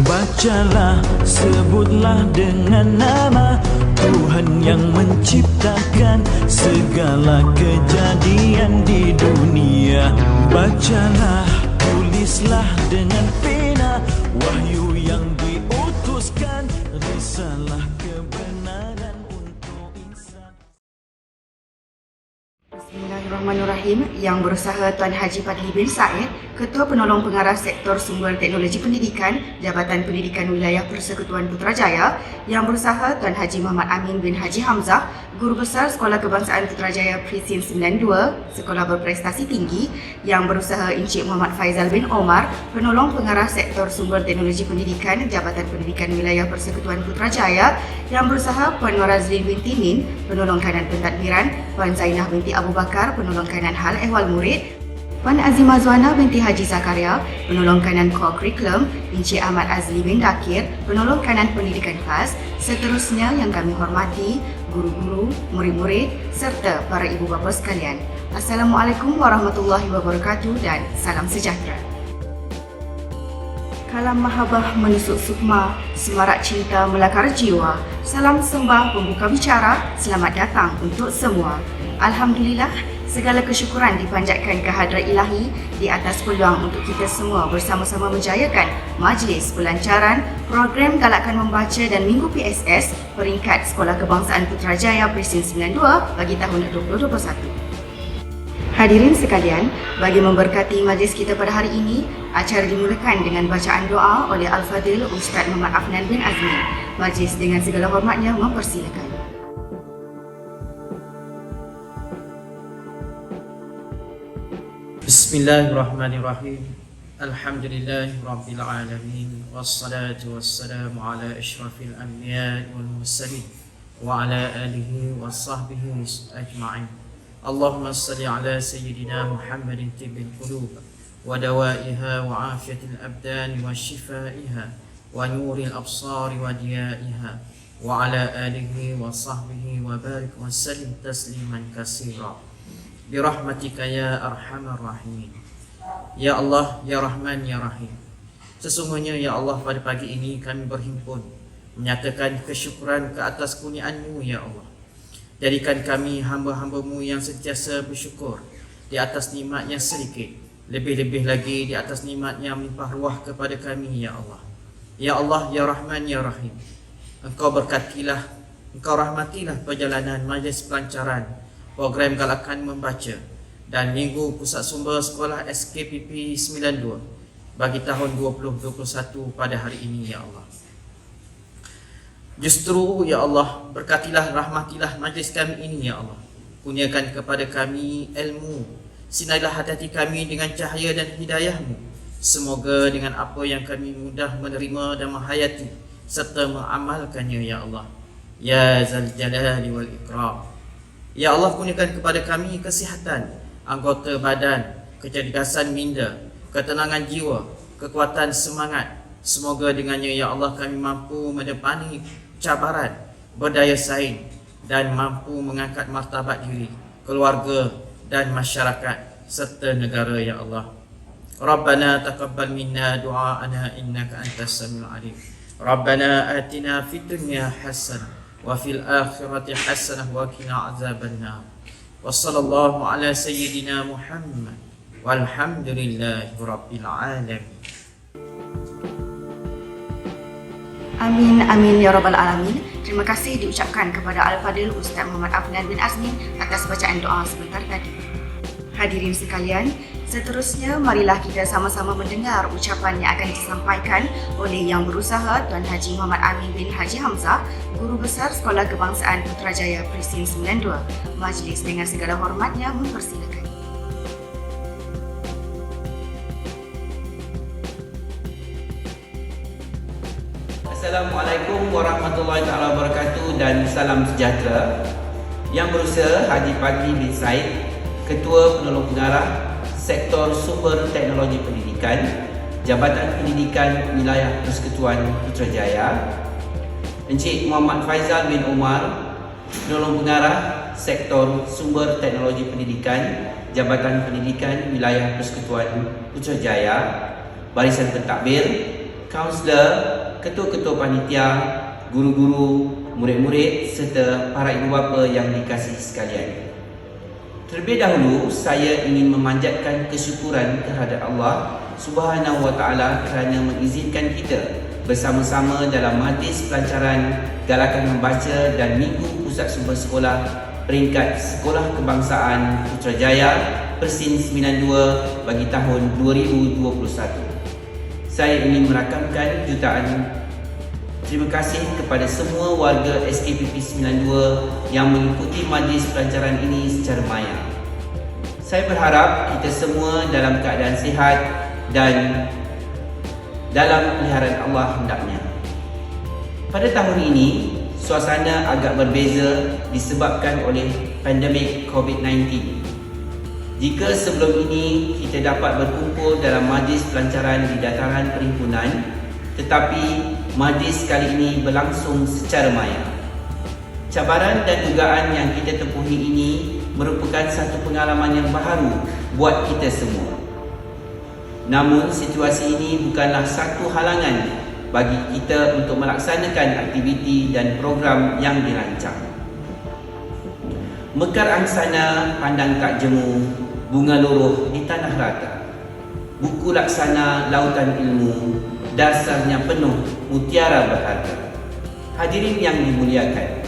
Bacalah, sebutlah dengan nama Tuhan yang menciptakan segala kejadian di dunia. Bacalah, tulislah dengan pena wahyu yang diutuskan, risalah kebenaran untuk insan. Bismillahirrahmanirrahim. Yang berusaha Tuan Haji Fadli bin Said, Ketua Penolong Pengarah Sektor Sumber Teknologi Pendidikan, Jabatan Pendidikan Wilayah Persekutuan Putrajaya. Yang berusaha Tuan Haji Muhammad Amin bin Haji Hamzah, Guru Besar Sekolah Kebangsaan Putrajaya Presin 92, Sekolah Berprestasi Tinggi. Yang berusaha Encik Muhammad Faizal bin Omar, Penolong Pengarah Sektor Sumber Teknologi Pendidikan, Jabatan Pendidikan Wilayah Persekutuan Putrajaya. Yang berusaha Puan Nur Azlin binti Min, Penolong Kanan Pentadbiran, Puan Zainah binti Abu Bakar, Penolong Kanan Hal Ehwal Murid, Puan Azimah Zuana binti Haji Zakaria, Penolong Kanan Co-Curriculum, Encik Ahmad Azli bin Dakir, Penolong Kanan Pendidikan Khas. Seterusnya yang kami hormati guru-guru, murid-murid serta para ibu bapa sekalian. Assalamualaikum warahmatullahi wabarakatuh dan salam sejahtera. Kalam mahabbah menusuk sukma, semarak cinta melakar jiwa. Salam sembah pembuka bicara, selamat datang untuk semua. Alhamdulillah, segala kesyukuran dipanjatkan ke hadrat ilahi di atas peluang untuk kita semua bersama-sama menjayakan majlis pelancaran program Galakkan Membaca dan Minggu PSS peringkat Sekolah Kebangsaan Putrajaya Presin 92 bagi tahun 2021. Hadirin sekalian, bagi memberkati majlis kita pada hari ini, acara dimulakan dengan bacaan doa oleh Al-Fadil Ustaz Muhammad Afnan bin Azmi. Majlis dengan segala hormatnya mempersilakan. Bismillahirrahmanirrahim. Alhamdulillahirabbil alamin wassalatu wassalamu ala asyrafil anbiya'i wal mursalin wa ala alihi washabbihi ajma'in. Allahumma salli ala sayyidina Muhammadin tibbil qulub wa dawaiha wa afiyatil abdan wa shifaiha wa nuril absari wa diyaiha wa ala alihi wa sahbihi wa barik wa sallim tasliman katsira birahmatika ya arhamar rahimin. Ya Allah, ya Rahman, ya Rahim. Sesungguhnya ya Allah, pada pagi ini kami berhimpun menyatakan kesyukuran ke atas kurnia-Mu ya Allah. Jadikan kami hamba-hamba-Mu yang sentiasa bersyukur di atas nikmat yang sedikit, lebih-lebih lagi di atas nikmat yang melimpah ruah kepada kami ya Allah. Ya Allah, ya Rahman, ya Rahim. Engkau berkatilah, Engkau rahmatilah perjalanan majlis pelancaran program Galakkan Membaca dan Minggu Pusat Sumber Sekolah SKPP 92 bagi tahun 2021 pada hari ini ya Allah. Justru ya Allah, berkatilah, rahmatilah majlis kami ini ya Allah. Kurniakan kepada kami ilmu, sinarilah hati kami dengan cahaya dan hidayah-Mu. Semoga dengan apa yang kami mudah menerima dan menghayati serta mengamalkannya ya Allah. Ya Zal Jalali wal Ikram. Ya Allah, kurniakan kepada kami kesihatan anggota badan, kecerdasan minda, ketenangan jiwa, kekuatan semangat. Semoga dengannya ya Allah kami mampu menepani cabaran, berdaya saing dan mampu mengangkat martabat diri, keluarga dan masyarakat serta negara ya Allah. Rabbana taqabbal minna du'aana innaka antas samiul alim. Rabbana atina fid dunya hasanah wa fil akhirati hasanah wa qina azabannar. Wa sallallahu ala sayyidina Muhammad walhamdulillahi rabbil alamin. Amin, amin ya rabbal alamin. Terima kasih diucapkan kepada Al-Fadil Ustaz Muhammad Afnan bin Azmi atas bacaan doa sebentar tadi. Hadirin sekalian, seterusnya marilah kita sama-sama mendengar ucapan yang akan disampaikan oleh Yang Berusaha Tuan Haji Muhammad Amin bin Haji Hamzah, Guru Besar Sekolah Kebangsaan Putrajaya Presin 92. Majlis dengan segala hormatnya mempersilakan. Assalamualaikum warahmatullahi wabarakatuh dan salam sejahtera. Yang Berusaha Haji Fadli bin Said, Ketua Penolong Pengarah Sektor Sumber Teknologi Pendidikan, Jabatan Pendidikan Wilayah Persekutuan Putrajaya. Encik Muhammad Faizal bin Omar, Penolong Pengarah Sektor Sumber Teknologi Pendidikan, Jabatan Pendidikan Wilayah Persekutuan Putrajaya. Barisan Pentadbir, kaunselor, ketua-ketua panitia, guru-guru, murid-murid serta para ibu bapa yang dikasihi sekalian. Terlebih dahulu, saya ingin memanjatkan kesyukuran terhadap Allah Subhanahu wa Ta'ala kerana mengizinkan kita bersama-sama dalam majlis pelancaran Galakan Membaca dan Minggu Pusat Sumber Sekolah peringkat Sekolah Kebangsaan Putrajaya Persin 92 bagi tahun 2021. Saya ingin merakamkan jutaan terima kasih kepada semua warga SKPP 92 yang mengikuti majlis pelancaran ini secara maya. Saya berharap kita semua dalam keadaan sihat dan dalam peliharaan Allah hendaknya. Pada tahun ini, suasana agak berbeza disebabkan oleh pandemik COVID-19. Jika sebelum ini kita dapat berkumpul dalam majlis pelancaran di dataran perhimpunan, tetapi majlis kali ini berlangsung secara maya. Cabaran dan dugaan yang kita tempuhi ini merupakan satu pengalaman yang baharu buat kita semua. Namun situasi ini bukanlah satu halangan bagi kita untuk melaksanakan aktiviti dan program yang dirancang. Mekar angsana pandang tak jemu, bunga luruh di tanah rata. Buku laksana lautan ilmu, dasarnya penuh mutiara berharga. Hadirin yang dimuliakan,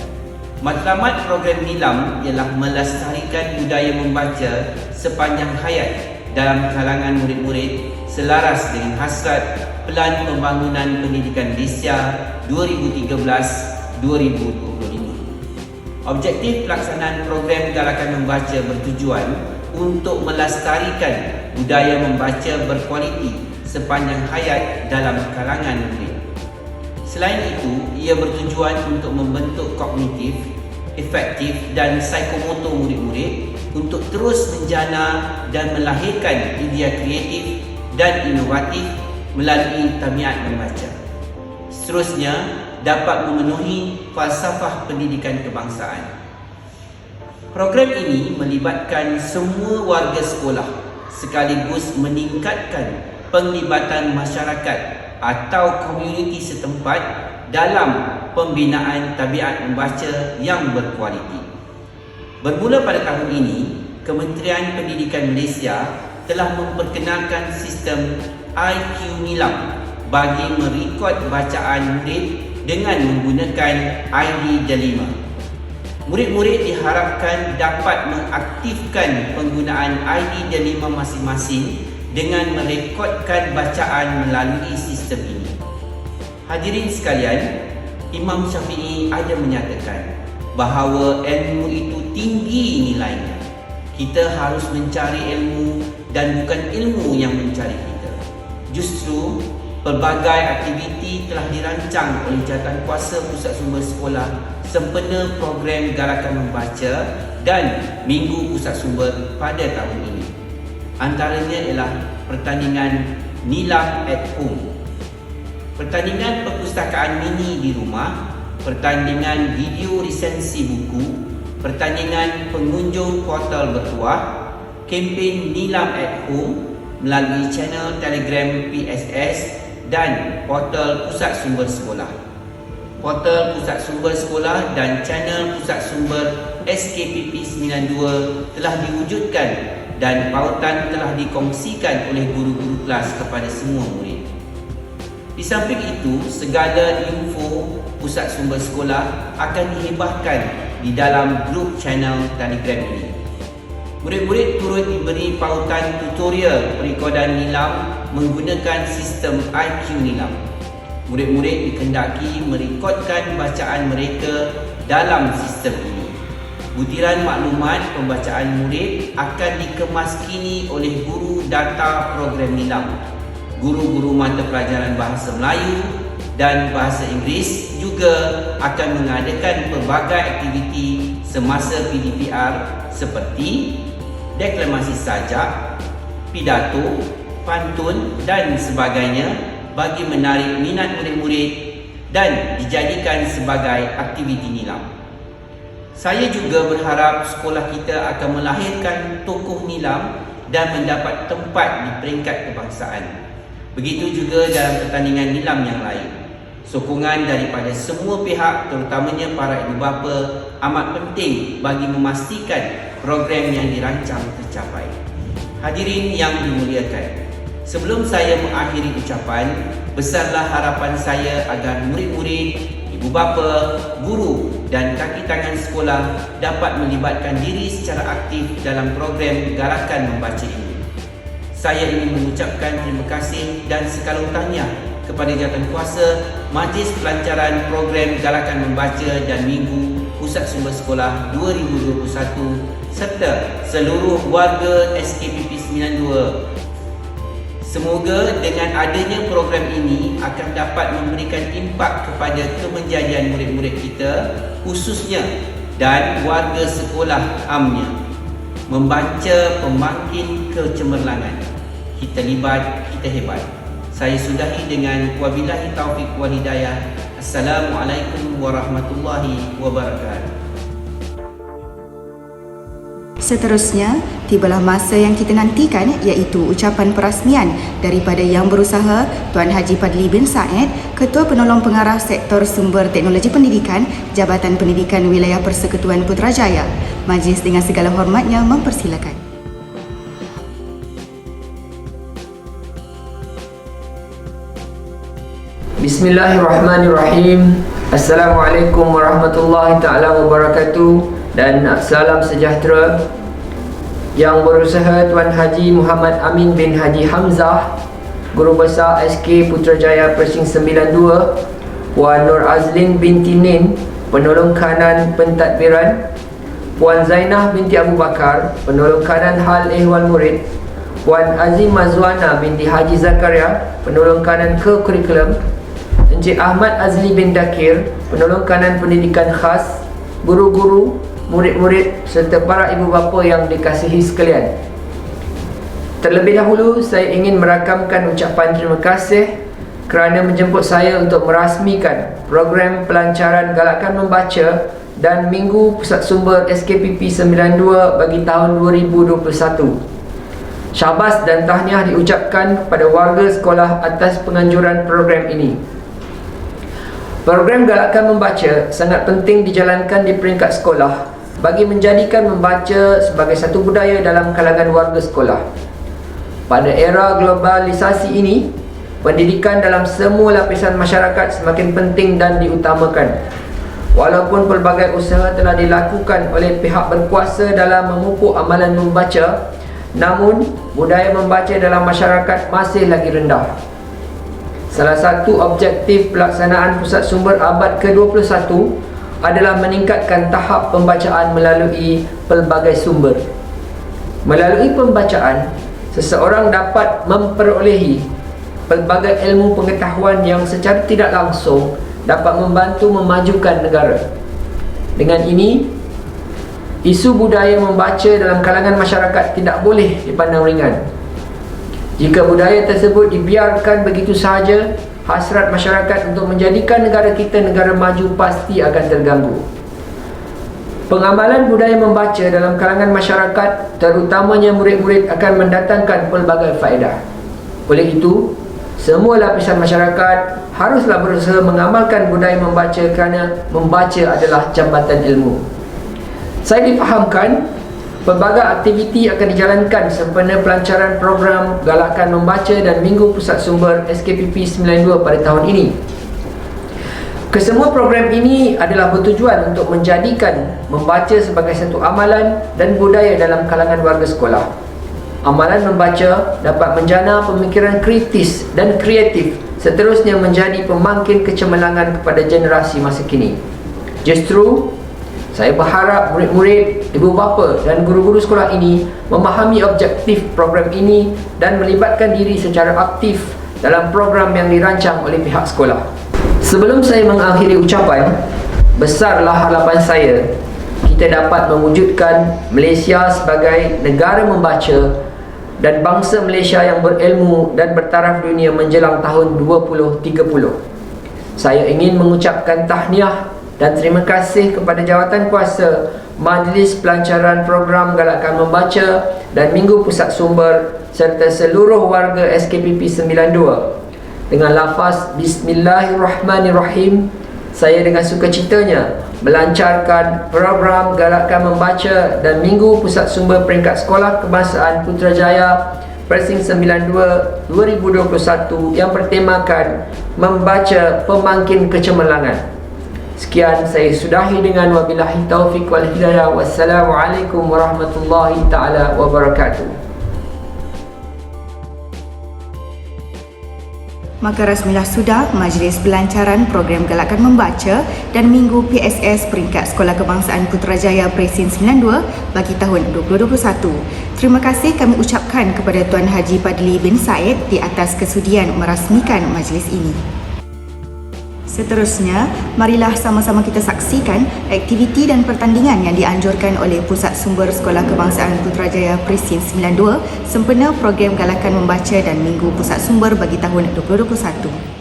matlamat program Nilam ialah melestarikan budaya membaca sepanjang hayat dalam kalangan murid-murid selaras dengan hasrat Pelan Pembangunan Pendidikan Malaysia 2013-2025. Objektif pelaksanaan program Galakan Membaca bertujuan untuk melestarikan budaya membaca berkualiti sepanjang hayat dalam kalangan murid. Selain itu, ia bertujuan untuk membentuk kognitif, efektif dan psikomotor murid-murid untuk terus menjana dan melahirkan idea kreatif dan inovatif melalui tabiat membaca. Seterusnya, dapat memenuhi falsafah pendidikan kebangsaan. Program ini melibatkan semua warga sekolah sekaligus meningkatkan penglibatan masyarakat atau komuniti setempat dalam pembinaan tabiat membaca yang berkualiti. Bermula pada tahun ini, Kementerian Pendidikan Malaysia telah memperkenalkan sistem IQ Nilam bagi merekod bacaan murid dengan menggunakan ID Delima. Murid-murid diharapkan dapat mengaktifkan penggunaan ID Delima masing-masing dengan merekodkan bacaan melalui sistem ini. Hadirin sekalian, Imam Syafi'i ada menyatakan bahawa ilmu itu tinggi nilainya. Kita harus mencari ilmu dan bukan ilmu yang mencari kita. Justru, pelbagai aktiviti telah dirancang oleh Jawatankuasa Pusat Sumber Sekolah sempena program Galakan Membaca dan Minggu Pusat Sumber pada tahun ini. Antaranya ialah pertandingan Nilam at Home, pertandingan perpustakaan mini di rumah, pertandingan video resensi buku, pertandingan pengunjung portal bertuah, kempen Nilam at Home melalui channel Telegram PSS dan portal Pusat Sumber Sekolah. Portal Pusat Sumber Sekolah dan channel Pusat Sumber SKPP 92 telah diwujudkan dan pautan telah dikongsikan oleh guru-guru kelas kepada semua murid. Di samping itu, segala info Pusat Sumber Sekolah akan dihibahkan di dalam grup channel Telegram ini. Murid-murid turut diberi pautan tutorial perekodan Nilam menggunakan sistem IQ Nilam. Murid-murid dikendaki merekodkan bacaan mereka dalam sistem ini. Butiran maklumat pembacaan murid akan dikemaskini oleh guru data program Nilam, guru-guru mata pelajaran Bahasa Melayu dan Bahasa Inggeris juga akan mengadakan pelbagai aktiviti semasa PDPR seperti deklamasi sajak, pidato, pantun dan sebagainya bagi menarik minat murid-murid dan dijadikan sebagai aktiviti Nilam. Saya juga berharap sekolah kita akan melahirkan tokoh Nilam dan mendapat tempat di peringkat kebangsaan. Begitu juga dalam pertandingan nilam yang lain. Sokongan daripada semua pihak, terutamanya para ibu bapa, amat penting bagi memastikan program yang dirancang tercapai. Hadirin yang dimuliakan, sebelum saya mengakhiri ucapan, besarlah harapan saya agar murid-murid, ibu bapa, guru dan kaki tangan sekolah dapat melibatkan diri secara aktif dalam program Galakan Membaca ini. Saya ingin mengucapkan terima kasih dan sekalung tahniah kepada Jawatankuasa Majlis Pelancaran Program Galakan Membaca dan Minggu Pusat Sumber Sekolah 2021 serta seluruh warga SKPP 92. Semoga dengan adanya program ini akan dapat memberikan impak kepada kemenjadian murid-murid kita, khususnya dan warga sekolah amnya. Membaca pemangkin kecemerlangan. Kita libat, kita hebat. Saya sudahi dengan wabillahi taufiq wal hidayah. Assalamualaikum warahmatullahi wabarakatuh. Seterusnya, tibalah masa yang kita nantikan, iaitu ucapan perasmian daripada Yang Berusaha Tuan Haji Padli bin Said, Ketua Penolong Pengarah Sektor Sumber Teknologi Pendidikan, Jabatan Pendidikan Wilayah Persekutuan Putrajaya. Majlis dengan segala hormatnya mempersilakan. Bismillahirrahmanirrahim. Assalamualaikum warahmatullahi ta'ala wabarakatuh. Dan salam sejahtera. Yang Berusaha Tuan Haji Muhammad Amin bin Haji Hamzah, Guru Besar SK Putrajaya Persing 92, Puan Nur Azlin binti Nin, Penolong Kanan Pentadbiran, Puan Zainah binti Abu Bakar, Penolong Kanan Hal Ehwal Murid, Puan Azim Mazwana binti Haji Zakaria, Penolong Kanan ke Kurikulum, Encik Ahmad Azli bin Dakir, Penolong Kanan Pendidikan Khas, guru-guru, murid-murid serta para ibu bapa yang dikasihi sekalian. Terlebih dahulu, saya ingin merakamkan ucapan terima kasih kerana menjemput saya untuk merasmikan program pelancaran Galakan Membaca dan Minggu Pusat Sumber SKPP 92 bagi tahun 2021. Syabas dan tahniah diucapkan kepada warga sekolah atas penganjuran program ini. Program Galakan Membaca sangat penting dijalankan di peringkat sekolah bagi menjadikan membaca sebagai satu budaya dalam kalangan warga sekolah. Pada era globalisasi ini, pendidikan dalam semua lapisan masyarakat semakin penting dan diutamakan. Walaupun pelbagai usaha telah dilakukan oleh pihak berkuasa dalam memupuk amalan membaca, namun budaya membaca dalam masyarakat masih lagi rendah. Salah satu objektif pelaksanaan Pusat Sumber abad ke-21 adalah meningkatkan tahap pembacaan melalui pelbagai sumber. Melalui pembacaan, seseorang dapat memperolehi pelbagai ilmu pengetahuan yang secara tidak langsung dapat membantu memajukan negara. Dengan ini, isu budaya membaca dalam kalangan masyarakat tidak boleh dipandang ringan. Jika budaya tersebut dibiarkan begitu sahaja, hasrat masyarakat untuk menjadikan negara kita negara maju pasti akan terganggu. Pengamalan budaya membaca dalam kalangan masyarakat, terutamanya murid-murid, akan mendatangkan pelbagai faedah. Oleh itu, semua lapisan masyarakat haruslah berusaha mengamalkan budaya membaca kerana membaca adalah jambatan ilmu. Saya difahamkan pelbagai aktiviti akan dijalankan sempena pelancaran program Galakan Membaca dan Minggu Pusat Sumber SKPP 92 pada tahun ini. Kesemua program ini adalah bertujuan untuk menjadikan membaca sebagai satu amalan dan budaya dalam kalangan warga sekolah. Amalan membaca dapat menjana pemikiran kritis dan kreatif, seterusnya menjadi pemangkin kecemerlangan kepada generasi masa kini. Justru, saya berharap murid-murid, ibu bapa dan guru-guru sekolah ini memahami objektif program ini dan melibatkan diri secara aktif dalam program yang dirancang oleh pihak sekolah. Sebelum saya mengakhiri ucapan, besarlah harapan saya kita dapat mewujudkan Malaysia sebagai negara membaca dan bangsa Malaysia yang berilmu dan bertaraf dunia menjelang tahun 2030. Saya ingin mengucapkan tahniah Dan terima kasih kepada jawatan kuasa Majlis Pelancaran Program Galakkan Membaca dan Minggu Pusat Sumber serta seluruh warga SKPP 92. Dengan lafaz Bismillahirrahmanirrahim, saya dengan sukacitanya melancarkan program Galakkan Membaca dan Minggu Pusat Sumber Peringkat Sekolah Kebangsaan Putrajaya Presin 92 2021 yang bertemakan Membaca Pemangkin Kecemerlangan. Sekian, saya sudahi dengan wabillahi taufiq wal hidayah. Wassalamualaikum warahmatullahi taala wabarakatuh. Maka rasmilah sudah Majlis Pelancaran Program Galakkan Membaca dan Minggu PSS Peringkat Sekolah Kebangsaan Putrajaya Presin 92 bagi tahun 2021. Terima kasih kami ucapkan kepada Tuan Haji Padli bin Said di atas kesudian merasmikan majlis ini. Seterusnya, marilah sama-sama kita saksikan aktiviti dan pertandingan yang dianjurkan oleh Pusat Sumber Sekolah Kebangsaan Putrajaya Presin 92 sempena program Galakkan Membaca dan Minggu Pusat Sumber bagi tahun 2021.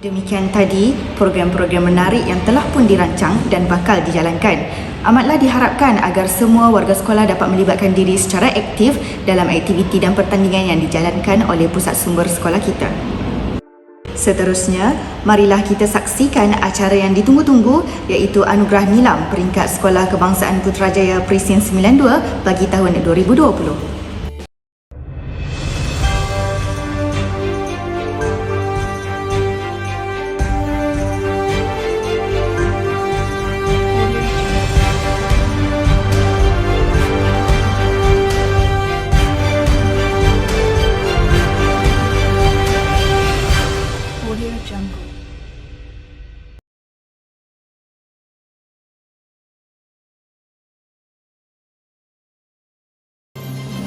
Demikian tadi program-program menarik yang telah pun dirancang dan bakal dijalankan. Amatlah diharapkan agar semua warga sekolah dapat melibatkan diri secara aktif dalam aktiviti dan pertandingan yang dijalankan oleh pusat sumber sekolah kita. Seterusnya, marilah kita saksikan acara yang ditunggu-tunggu iaitu Anugerah Nilam peringkat Sekolah Kebangsaan Putrajaya Presin 92 bagi tahun 2020.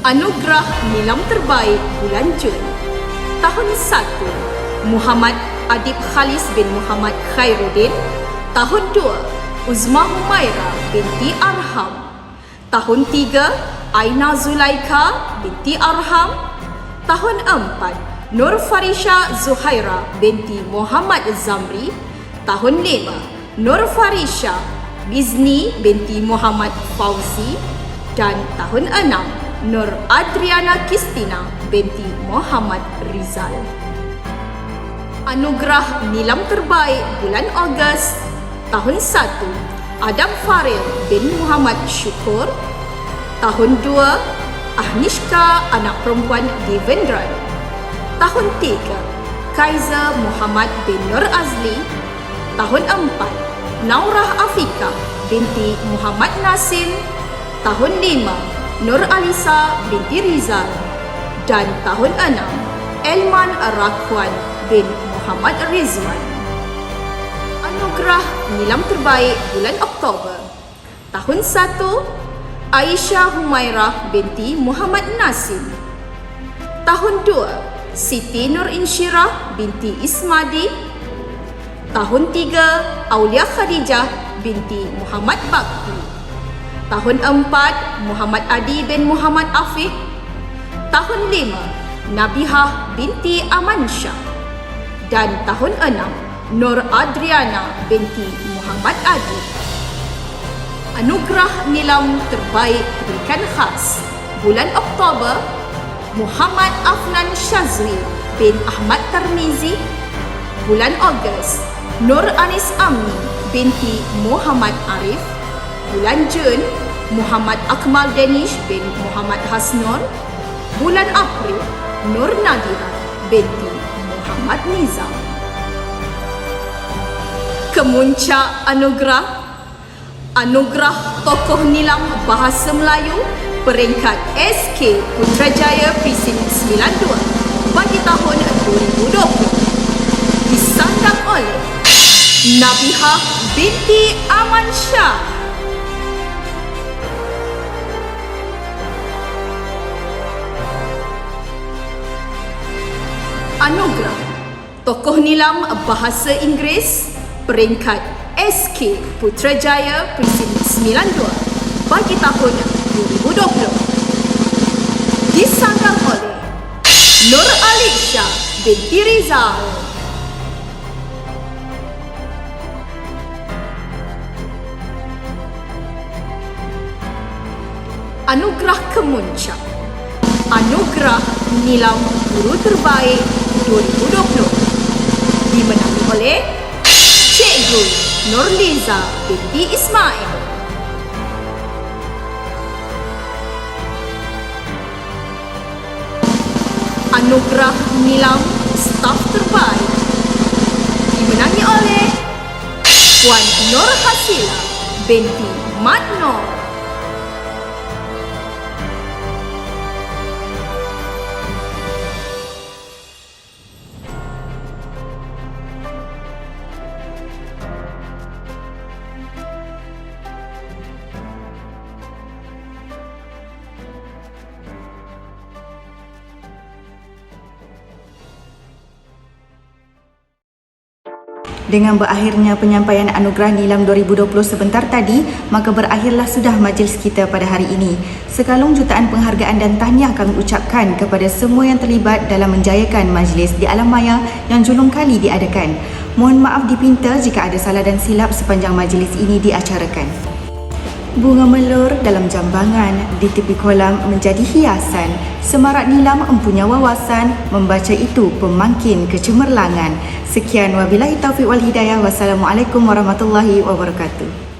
Anugerah Nilam Terbaik bulan Jun. Tahun 1, Muhammad Adib Khalis bin Muhammad Khairuddin. Tahun 2, Uzma Humaira binti Arham. Tahun 3, Aina Zulaika binti Arham. Tahun 4, Nur Farisha Zuhaira binti Muhammad Zamri. Tahun 5, Nur Farisha Bizni binti Muhammad Fauzi. Dan tahun 6, Nur Adriana Kistina binti Muhammad Rizal. Anugerah Nilam Terbaik bulan Ogos. Tahun 1, Adam Faril bin Muhammad Syukur. Tahun 2, Ahnishka anak perempuan Devendran. Tahun 3, Kaiser Muhammad bin Nur Azli. Tahun 4, Naurah Afika binti Muhammad Nasim. Tahun 5, Nur Alisa binti Rizal. Dan tahun 6, Elman Rakwan bin Muhammad Rizwan. Anugerah Nilam Terbaik bulan Oktober. Tahun 1, Aisyah Humairah binti Muhammad Nasim. Tahun 2, Siti Nur Insyirah binti Ismadi. Tahun 3, Aulia Khadijah binti Muhammad Bakti. Tahun 4, Muhammad Adi bin Muhammad Afiq. Tahun 5, Nabihah binti Amansyah. Dan tahun 6, Nur Adriana binti Muhammad Adi. Anugerah Nilam Terbaik Pendidikan Khas bulan Oktober. Muhammad Afnan Shazwi bin Ahmad Tarmizi. Bulan Ogos, Nur Anis Amni binti Muhammad Arif. Bulan Jun, Muhammad Akmal Danish bin Muhammad Hasnur. Bulan April, Nur Nadira binti Muhammad Nizam. Kemuncak anugerah. Anugerah Tokoh Nilam Bahasa Melayu peringkat SK Putrajaya Presin 92 bagi tahun 2020 disandang oleh Nabihah binti Amansyah. Anugerah Tokoh Nilam Bahasa Inggeris peringkat SK Putrajaya Presin 92 bagi tahun 2020 disandang oleh Nur Alisha binti Rizal. Anugerah Kemuncak. Anugerah Nilam Guru Terbaik 2020 dimenangi oleh Cikgu Nurliza binti Ismail. Anugerah Nilam Staf Terbaik dimenangi oleh Puan Nur Hasila binti Mat Nur. Dengan berakhirnya penyampaian Anugerah Nilam 2020 sebentar tadi, maka berakhirlah sudah majlis kita pada hari ini. Sekalung jutaan penghargaan dan tahniah kami ucapkan kepada semua yang terlibat dalam menjayakan majlis di alam maya yang julung kali diadakan. Mohon maaf dipinta jika ada salah dan silap sepanjang majlis ini diacarakan. Bunga melur dalam jambangan di tepi kolam menjadi hiasan. Semarak nilam empunya wawasan, membaca itu pemangkin kecemerlangan. Sekian, wabillahi taufiq wal hidayah. Wassalamualaikum warahmatullahi wabarakatuh.